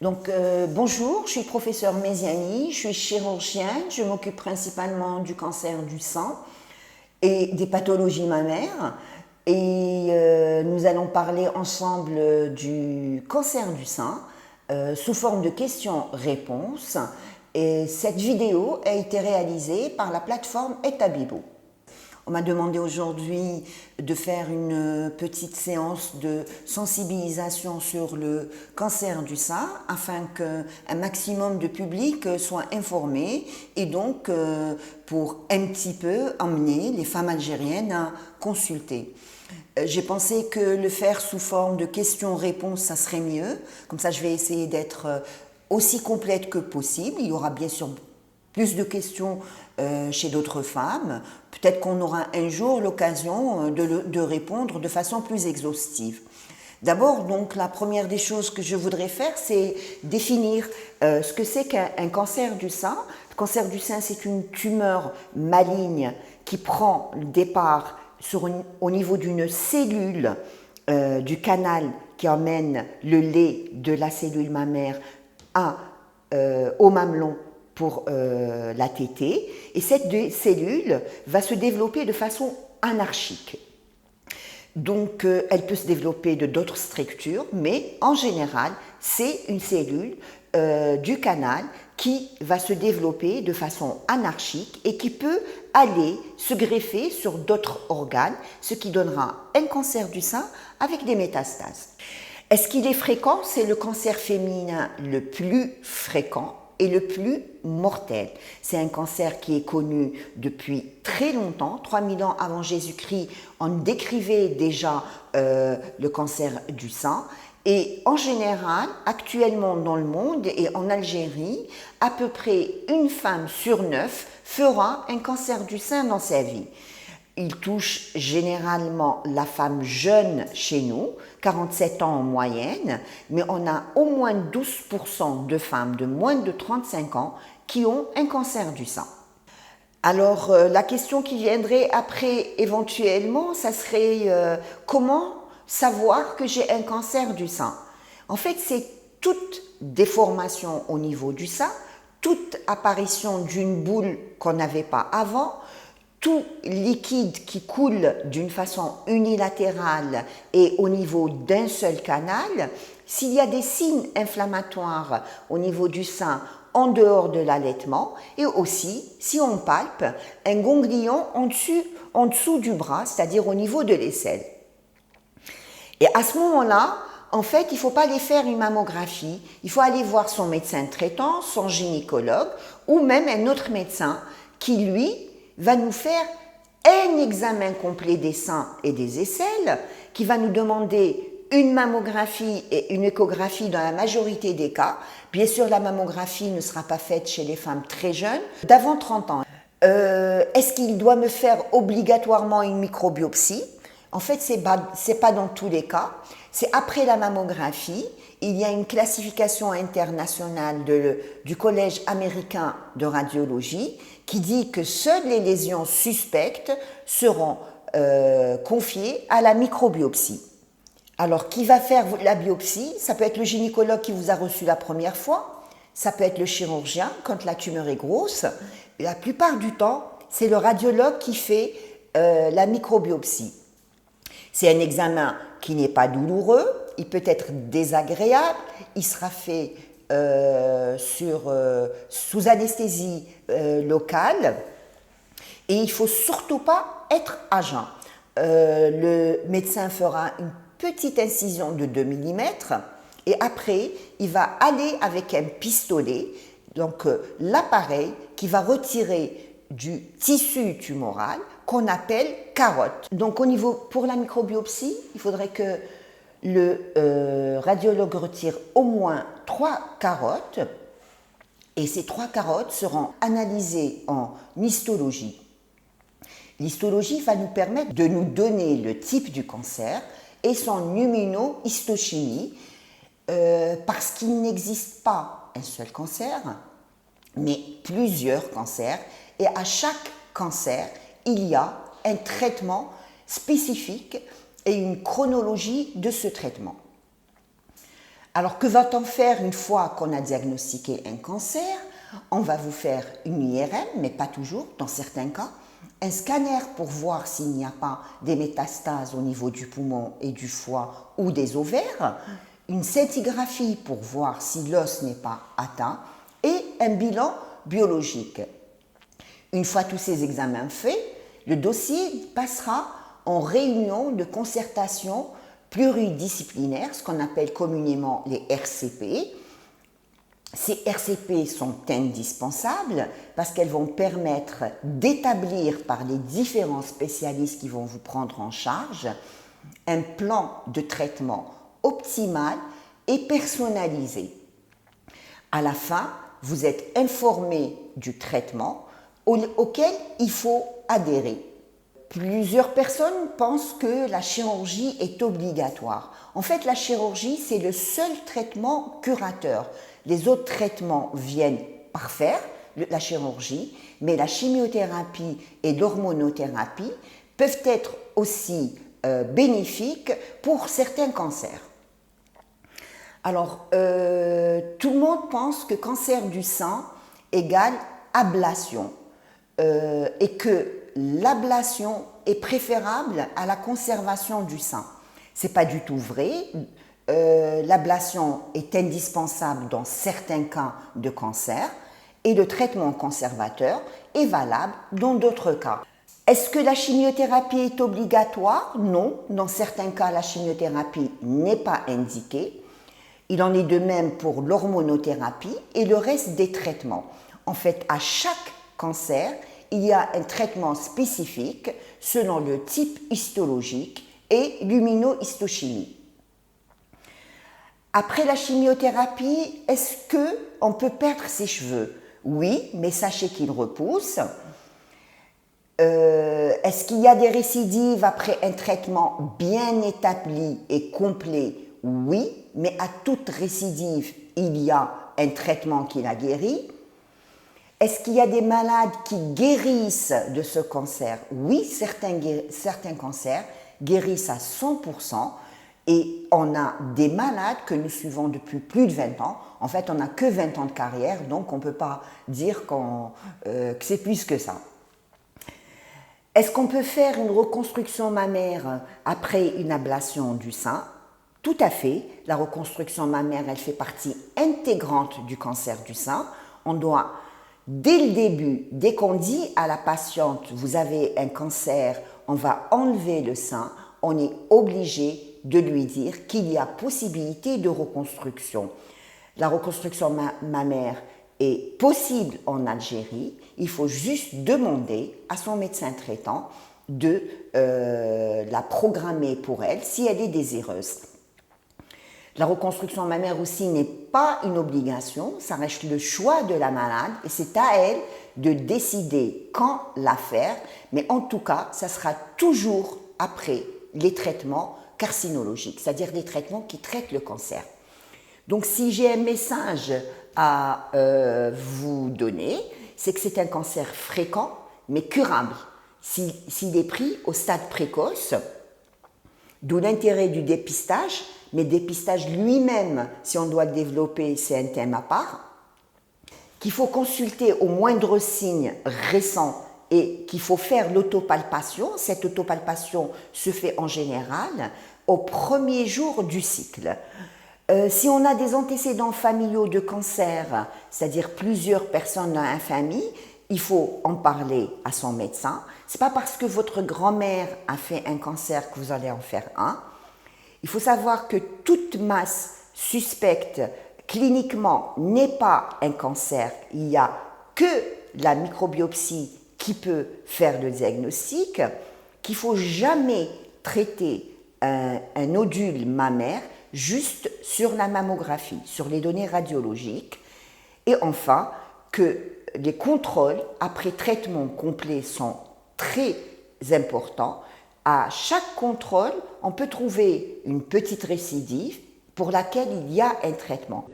Bonjour, je suis professeur Méziani, je suis chirurgienne, je m'occupe principalement du cancer du sang et des pathologies mammaires. Nous allons parler ensemble du cancer du sein sous forme de questions-réponses. Et cette vidéo a été réalisée par la plateforme Etabibo. On m'a demandé aujourd'hui de faire une petite séance de sensibilisation sur le cancer du sein afin qu'un maximum de public soit informé et donc pour un petit peu amener les femmes algériennes à consulter. J'ai pensé que le faire sous forme de questions-réponses, ça serait mieux. Comme ça, je vais essayer d'être aussi complète que possible. Il y aura bien sûr plus de questions chez d'autres femmes. Peut-être qu'on aura un jour l'occasion de répondre de façon plus exhaustive. D'abord, donc, la première des choses que je voudrais faire, c'est définir ce que c'est qu'un cancer du sein. Le cancer du sein, c'est une tumeur maligne qui prend le départ au niveau d'une cellule du canal qui emmène le lait de la cellule mammaire au mamelon pour la tétée, et cette cellule va se développer de façon anarchique. Donc, elle peut se développer de d'autres structures, mais en général, c'est une cellule du canal qui va se développer de façon anarchique et qui peut aller se greffer sur d'autres organes, ce qui donnera un cancer du sein avec des métastases. Est-ce qu'il est fréquent? C'est le cancer féminin le plus fréquent et le plus mortel. C'est un cancer qui est connu depuis très longtemps. 3000 ans avant Jésus-Christ, on décrivait déjà le cancer du sein. Et en général, actuellement dans le monde et en Algérie, à peu près une femme sur 9 fera un cancer du sein dans sa vie. Il touche généralement la femme jeune chez nous, 47 ans en moyenne, mais on a au moins 12% de femmes de moins de 35 ans qui ont un cancer du sein. Alors, la question qui viendrait après éventuellement, ça serait comment savoir que j'ai un cancer du sein? En fait, c'est toute déformation au niveau du sein, toute apparition d'une boule qu'on n'avait pas avant, tout liquide qui coule d'une façon unilatérale et au niveau d'un seul canal, s'il y a des signes inflammatoires au niveau du sein en dehors de l'allaitement, et aussi, si on palpe, un ganglion en dessous du bras, c'est-à-dire au niveau de l'aisselle. Et à ce moment-là, en fait, il ne faut pas aller faire une mammographie, il faut aller voir son médecin traitant, son gynécologue, ou même un autre médecin qui, lui, va nous faire un examen complet des seins et des aisselles, qui va nous demander une mammographie et une échographie dans la majorité des cas. Bien sûr, la mammographie ne sera pas faite chez les femmes très jeunes, d'avant 30 ans. Est-ce qu'il doit me faire obligatoirement une microbiopsie? En fait, c'est pas dans tous les cas. C'est après la mammographie. Il y a une classification internationale du Collège américain de radiologie qui dit que seules les lésions suspectes seront confiées à la microbiopsie. Alors, qui va faire la biopsie? Ça peut être le gynécologue qui vous a reçu la première fois, ça peut être le chirurgien quand la tumeur est grosse. Et la plupart du temps, c'est le radiologue qui fait la microbiopsie. C'est un examen qui n'est pas douloureux, il peut être désagréable, il sera fait sous anesthésie locale et il ne faut surtout pas être à jeun. Le médecin fera une petite incision de 2 mm et après il va aller avec un pistolet, donc l'appareil qui va retirer du tissu tumoral qu'on appelle carotte. Donc pour la microbiopsie, il faudrait que le radiologue retire au moins 3 carottes et ces 3 carottes seront analysées en histologie. L'histologie va nous permettre de nous donner le type du cancer et son immunohistochimie parce qu'il n'existe pas un seul cancer, mais plusieurs cancers et à chaque cancer, il y a un traitement spécifique et une chronologie de ce traitement. Alors que va-t-on faire une fois qu'on a diagnostiqué un cancer? On va vous faire une IRM, mais pas toujours, dans certains cas, un scanner pour voir s'il n'y a pas des métastases au niveau du poumon et du foie ou des ovaires, une scintigraphie pour voir si l'os n'est pas atteint et un bilan biologique. Une fois tous ces examens faits, le dossier passera en réunion de concertation pluridisciplinaire, ce qu'on appelle communément les RCP. Ces RCP sont indispensables parce qu'elles vont permettre d'établir par les différents spécialistes qui vont vous prendre en charge un plan de traitement optimal et personnalisé. À la fin, vous êtes informé du traitement auquel il faut adhérer. Plusieurs personnes pensent que la chirurgie est obligatoire. En fait, la chirurgie, c'est le seul traitement curateur. Les autres traitements viennent parfaire la chirurgie, mais la chimiothérapie et l'hormonothérapie peuvent être aussi bénéfiques pour certains cancers. Alors, tout le monde pense que cancer du sein égale ablation et que l'ablation est préférable à la conservation du sein. Ce n'est pas du tout vrai. L'ablation est indispensable dans certains cas de cancer et le traitement conservateur est valable dans d'autres cas. Est-ce que la chimiothérapie est obligatoire? Non. Dans certains cas, la chimiothérapie n'est pas indiquée. Il en est de même pour l'hormonothérapie et le reste des traitements. En fait, à chaque cancer, il y a un traitement spécifique selon le type histologique et l'immunohistochimie. Après la chimiothérapie, est-ce qu'on peut perdre ses cheveux? Oui, mais sachez qu'ils repoussent. Est-ce qu'il y a des récidives après un traitement bien établi et complet? Oui, mais à toute récidive, il y a un traitement qui la guérit. Est-ce qu'il y a des malades qui guérissent de ce cancer? Oui, certains cancers guérissent à 100%. Et on a des malades que nous suivons depuis plus de 20 ans. En fait, on n'a que 20 ans de carrière, donc on ne peut pas dire que c'est plus que ça. Est-ce qu'on peut faire une reconstruction mammaire après une ablation du sein? Tout à fait. La reconstruction mammaire, elle fait partie intégrante du cancer du sein. On doit, dès le début, dès qu'on dit à la patiente « vous avez un cancer, on va enlever le sein », on est obligé de lui dire qu'il y a possibilité de reconstruction. La reconstruction mammaire est possible en Algérie. Il faut juste demander à son médecin traitant de la programmer pour elle si elle est désireuse. La reconstruction mammaire aussi n'est pas une obligation, ça reste le choix de la malade et c'est à elle de décider quand la faire, mais en tout cas, ça sera toujours après les traitements carcinologiques, c'est-à-dire des traitements qui traitent le cancer. Donc si j'ai un message à vous donner, c'est que c'est un cancer fréquent mais curable. S'il est pris au stade précoce, d'où l'intérêt du dépistage, mais dépistage lui-même, si on doit le développer, c'est un thème à part, qu'il faut consulter au moindre signe récent et qu'il faut faire l'autopalpation. Cette autopalpation se fait en général au premier jour du cycle. Si on a des antécédents familiaux de cancer, c'est-à-dire plusieurs personnes dans la famille, il faut en parler à son médecin. Ce n'est pas parce que votre grand-mère a fait un cancer que vous allez en faire un. Il faut savoir que toute masse suspecte cliniquement n'est pas un cancer. Il n'y a que la microbiopsie qui peut faire le diagnostic, qu'il ne faut jamais traiter un nodule mammaire juste sur la mammographie, sur les données radiologiques. Et enfin, que les contrôles après traitement complet sont très importants. À chaque contrôle, on peut trouver une petite récidive pour laquelle il y a un traitement.